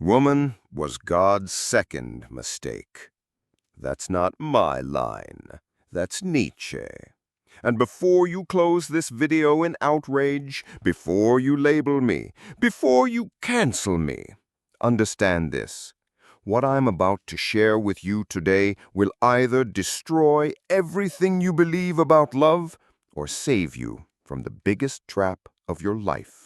Woman was God's second mistake. That's not my line. That's Nietzsche. And before you close this video in outrage, before you label me, before you cancel me, understand this. What I'm about to share with you today will either destroy everything you believe about love or save you from the biggest trap of your life.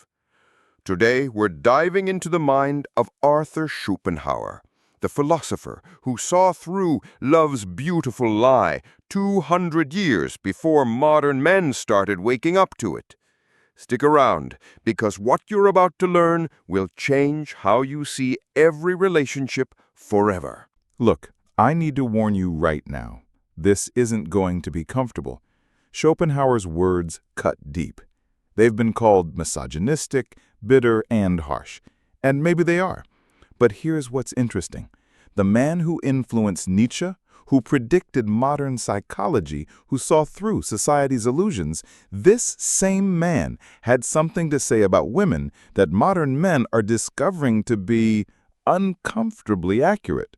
Today, we're diving into the mind of Arthur Schopenhauer, the philosopher who saw through love's beautiful lie 200 years before modern men started waking up to it. Stick around, because what you're about to learn will change how you see every relationship forever. Look, I need to warn you right now. This isn't going to be comfortable. Schopenhauer's words cut deep. They've been called misogynistic, bitter, and harsh. And maybe they are. But here's what's interesting. The man who influenced Nietzsche, who predicted modern psychology, who saw through society's illusions, this same man had something to say about women that modern men are discovering to be uncomfortably accurate.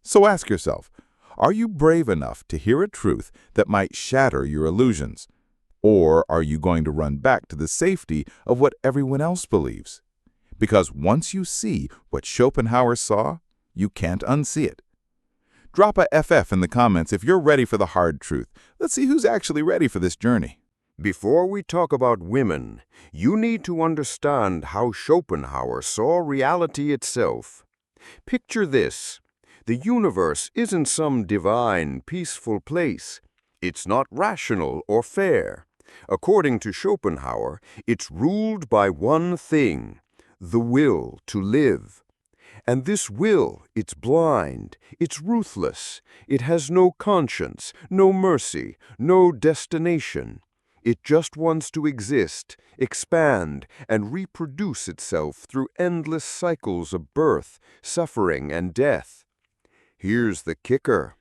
So ask yourself, are you brave enough to hear a truth that might shatter your illusions? Or are you going to run back to the safety of what everyone else believes? Because once you see what Schopenhauer saw, you can't unsee it. Drop a FF in the comments if you're ready for the hard truth. Let's see who's actually ready for this journey. Before we talk about women, you need to understand how Schopenhauer saw reality itself. Picture this. The universe isn't some divine, peaceful place. It's not rational or fair. According to Schopenhauer, it's ruled by one thing, the will to live. And this will, it's blind, it's ruthless, it has no conscience, no mercy, no destination. It just wants to exist, expand, and reproduce itself through endless cycles of birth, suffering, and death. Here's the kicker.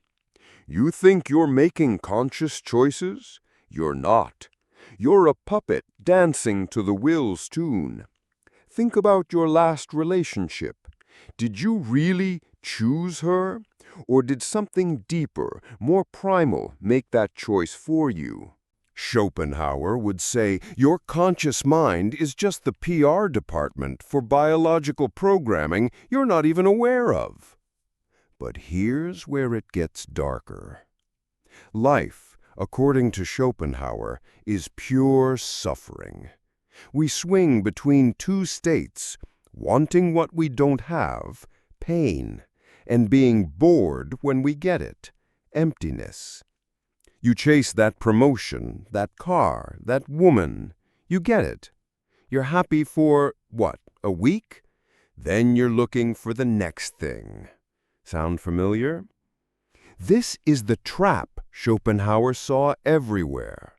You think you're making conscious choices? You're not. You're a puppet dancing to the will's tune. Think about your last relationship. Did you really choose her? Or did something deeper, more primal, make that choice for you? Schopenhauer would say your conscious mind is just the PR department for biological programming you're not even aware of. But here's where it gets darker. Life, according to Schopenhauer, is pure suffering. We swing between two states, wanting what we don't have, pain, and being bored when we get it, emptiness. You chase that promotion, that car, that woman. You get it. You're happy for, what, a week? Then you're looking for the next thing. Sound familiar? This is the trap Schopenhauer saw everywhere.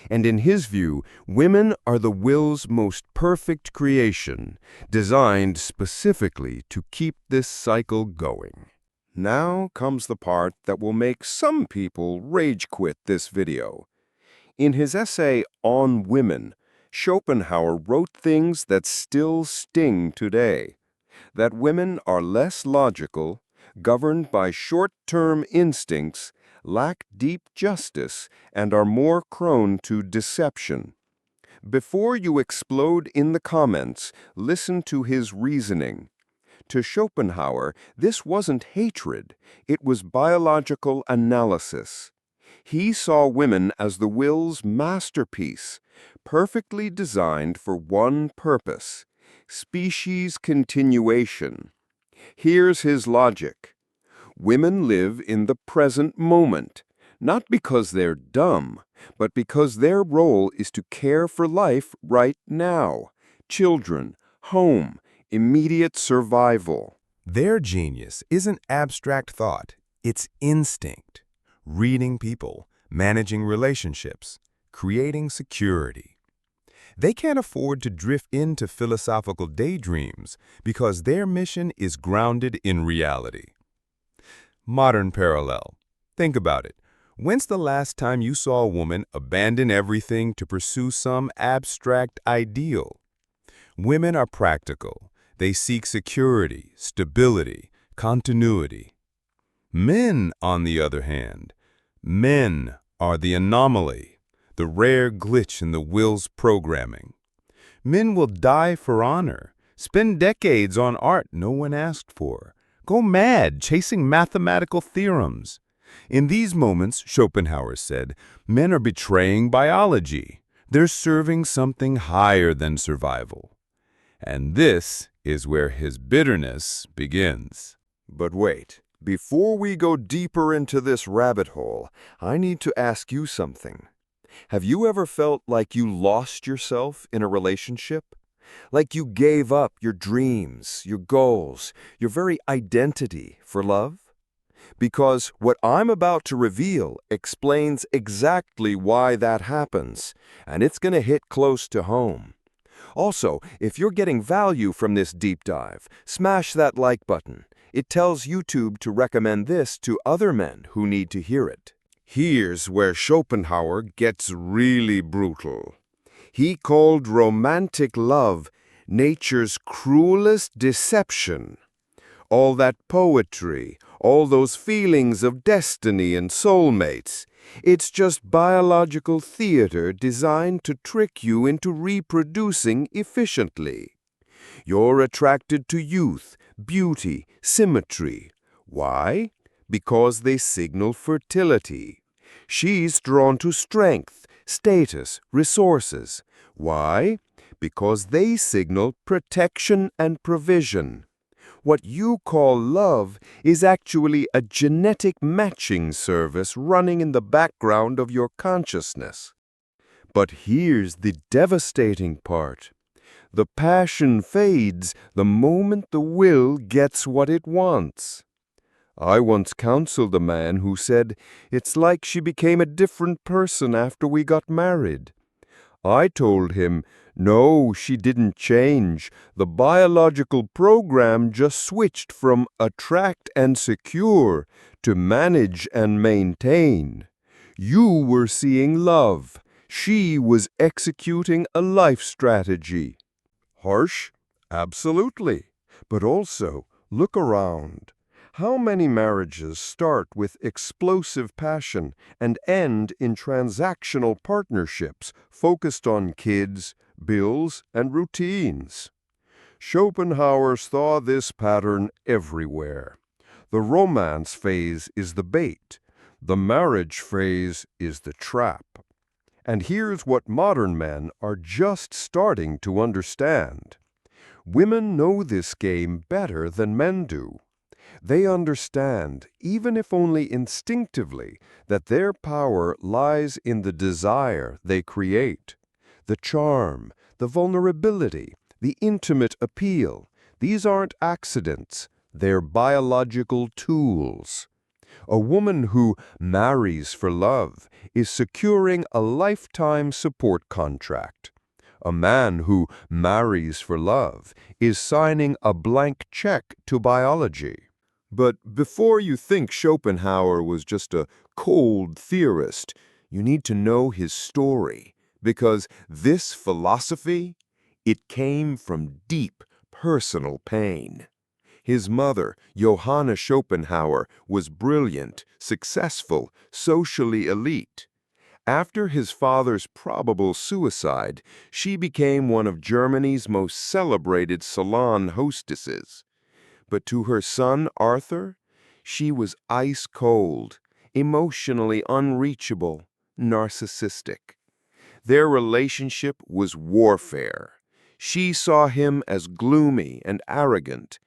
And in his view, women are the will's most perfect creation, designed specifically to keep this cycle going. Now comes the part that will make some people rage quit this video. In his essay On Women, Schopenhauer wrote things that still sting today. That women are less logical, governed by short-term instincts, lack deep justice, and are more prone to deception. Before you explode in the comments, listen to his reasoning. To Schopenhauer, this wasn't hatred, it was biological analysis. He saw women as the will's masterpiece, perfectly designed for one purpose: species continuation. Here's his logic. Women live in the present moment, not because they're dumb, but because their role is to care for life right now. Children, home, immediate survival. Their genius isn't abstract thought, it's instinct. Reading people, managing relationships, creating security. They can't afford to drift into philosophical daydreams because their mission is grounded in reality. Modern parallel. Think about it. When's the last time you saw a woman abandon everything to pursue some abstract ideal? Women are practical. They seek security, stability, continuity. Men, on the other hand, men are the anomaly, the rare glitch in the will's programming. Men will die for honor, spend decades on art no one asked for, go mad chasing mathematical theorems. In these moments, Schopenhauer said, men are betraying biology. They're serving something higher than survival. And this is where his bitterness begins. But wait, before we go deeper into this rabbit hole, I need to ask you something. Have you ever felt like you lost yourself in a relationship? Like you gave up your dreams, your goals, your very identity for love? Because what I'm about to reveal explains exactly why that happens, and it's going to hit close to home. Also, if you're getting value from this deep dive, smash that like button. It tells YouTube to recommend this to other men who need to hear it. Here's where Schopenhauer gets really brutal. He called romantic love nature's cruelest deception. All that poetry, all those feelings of destiny and soulmates, it's just biological theater designed to trick you into reproducing efficiently. You're attracted to youth, beauty, symmetry. Why? Because they signal fertility. She's drawn to strength, status, resources. Why? Because they signal protection and provision. What you call love is actually a genetic matching service running in the background of your consciousness. But here's the devastating part. The passion fades the moment the will gets what it wants. I once counseled a man who said, "It's like she became a different person after we got married." I told him, "No, she didn't change. The biological program just switched from attract and secure to manage and maintain. You were seeing love. She was executing a life strategy." Harsh? Absolutely. But also, look around. How many marriages start with explosive passion and end in transactional partnerships focused on kids, bills, and routines? Schopenhauer saw this pattern everywhere. The romance phase is the bait. The marriage phase is the trap. And here's what modern men are just starting to understand. Women know this game better than men do. They understand, even if only instinctively, that their power lies in the desire they create. The charm, the vulnerability, the intimate appeal. These aren't accidents. They're biological tools. A woman who marries for love is securing a lifetime support contract. A man who marries for love is signing a blank check to biology. But before you think Schopenhauer was just a cold theorist, you need to know his story, because this philosophy, it came from deep personal pain. His mother, Johanna Schopenhauer, was brilliant, successful, socially elite. After his father's probable suicide, she became one of Germany's most celebrated salon hostesses. But to her son, Arthur, she was ice-cold, emotionally unreachable, narcissistic. Their relationship was warfare. She saw him as gloomy and arrogant.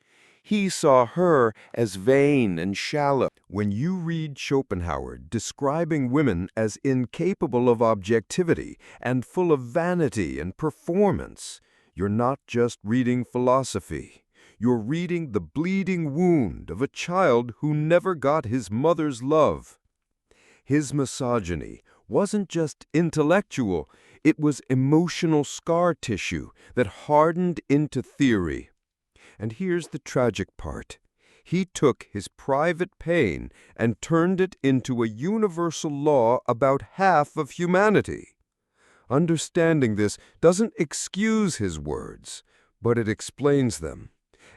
He saw her as vain and shallow. When you read Schopenhauer describing women as incapable of objectivity and full of vanity and performance, you're not just reading philosophy. You're reading the bleeding wound of a child who never got his mother's love. His misogyny wasn't just intellectual, it was emotional scar tissue that hardened into theory. And here's the tragic part. He took his private pain and turned it into a universal law about half of humanity. Understanding this doesn't excuse his words, but it explains them.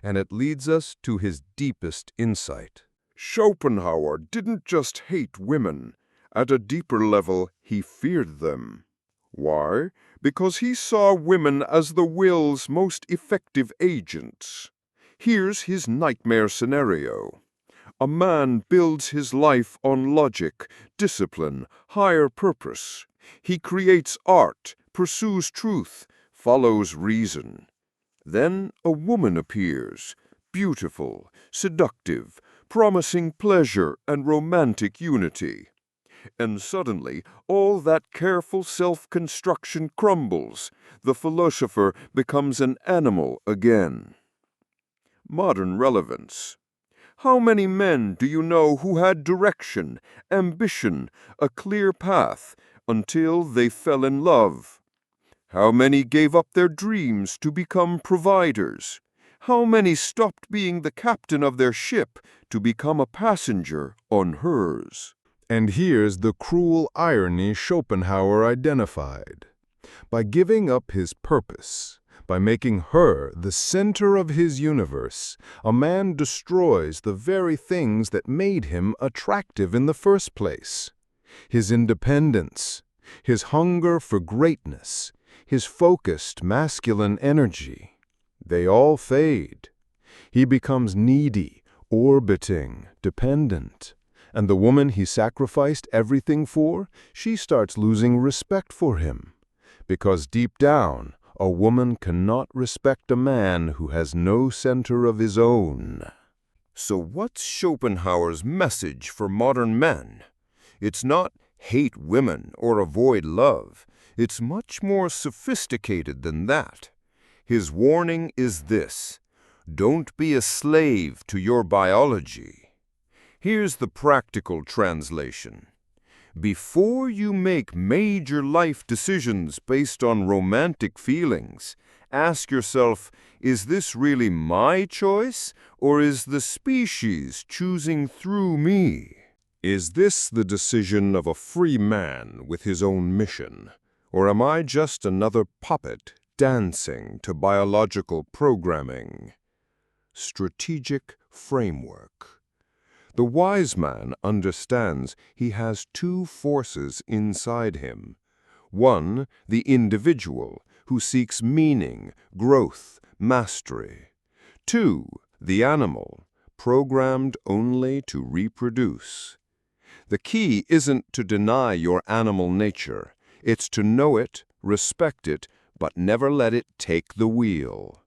and it leads us to his deepest insight. Schopenhauer didn't just hate women. At a deeper level, he feared them. Why? Because he saw women as the will's most effective agents. Here's his nightmare scenario. A man builds his life on logic, discipline, higher purpose. He creates art, pursues truth, follows reason. Then a woman appears, beautiful, seductive, promising pleasure and romantic unity. And suddenly, all that careful self-construction crumbles. The philosopher becomes an animal again. Modern relevance. How many men do you know who had direction, ambition, a clear path, until they fell in love? How many gave up their dreams to become providers? How many stopped being the captain of their ship to become a passenger on hers? And here's the cruel irony Schopenhauer identified. By giving up his purpose, by making her the center of his universe, a man destroys the very things that made him attractive in the first place. His independence, his hunger for greatness, his focused masculine energy, they all fade. He becomes needy, orbiting, dependent. And the woman he sacrificed everything for, she starts losing respect for him. Because deep down, a woman cannot respect a man who has no center of his own. So what's Schopenhauer's message for modern men? It's not hate women or avoid love. It's much more sophisticated than that. His warning is this: don't be a slave to your biology. Here's the practical translation. Before you make major life decisions based on romantic feelings, ask yourself, is this really my choice, or is the species choosing through me? Is this the decision of a free man with his own mission, or am I just another puppet dancing to biological programming? Strategic framework. The wise man understands he has two forces inside him. One, the individual, who seeks meaning, growth, mastery. Two, the animal, programmed only to reproduce. The key isn't to deny your animal nature. It's to know it, respect it, but never let it take the wheel.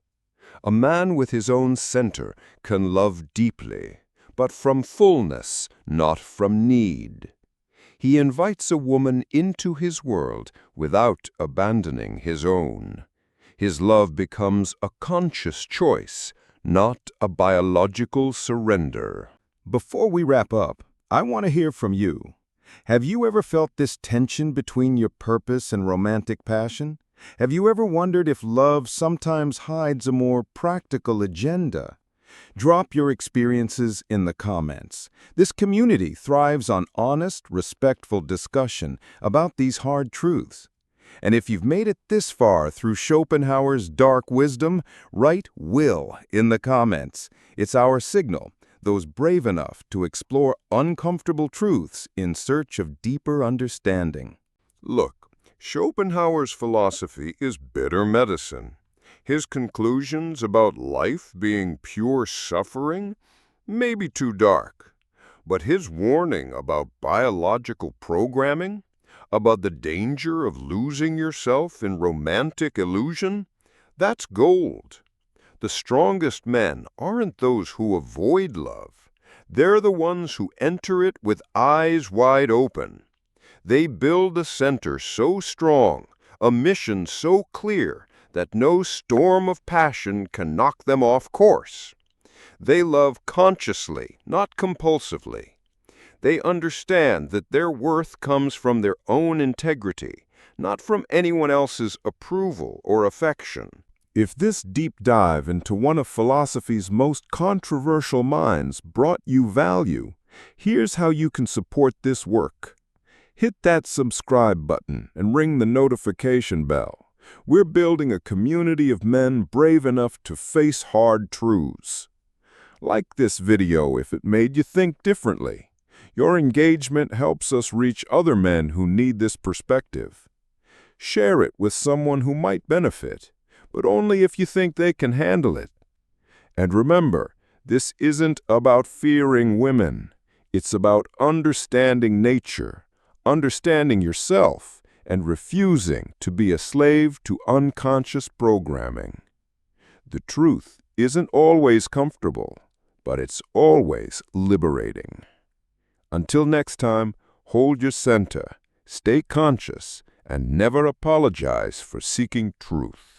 A man with his own center can love deeply, but from fullness, not from need. He invites a woman into his world without abandoning his own. His love becomes a conscious choice, not a biological surrender. Before we wrap up, I want to hear from you. Have you ever felt this tension between your purpose and romantic passion? Have you ever wondered if love sometimes hides a more practical agenda? Drop your experiences in the comments. This community thrives on honest, respectful discussion about these hard truths. And if you've made it this far through Schopenhauer's dark wisdom, write "will" in the comments. It's our signal, those brave enough to explore uncomfortable truths in search of deeper understanding. Look, Schopenhauer's philosophy is bitter medicine. His conclusions about life being pure suffering may be too dark. But his warning about biological programming, about the danger of losing yourself in romantic illusion, that's gold. The strongest men aren't those who avoid love. They're the ones who enter it with eyes wide open. They build a center so strong, a mission so clear, that no storm of passion can knock them off course. They love consciously, not compulsively. They understand that their worth comes from their own integrity, not from anyone else's approval or affection. If this deep dive into one of philosophy's most controversial minds brought you value, here's how you can support this work. Hit that subscribe button and ring the notification bell. We're building a community of men brave enough to face hard truths. Like this video if it made you think differently. Your engagement helps us reach other men who need this perspective. Share it with someone who might benefit, but only if you think they can handle it. And remember, this isn't about fearing women. It's about understanding nature, understanding yourself, and refusing to be a slave to unconscious programming. The truth isn't always comfortable, but it's always liberating. Until next time, hold your center, stay conscious, and never apologize for seeking truth.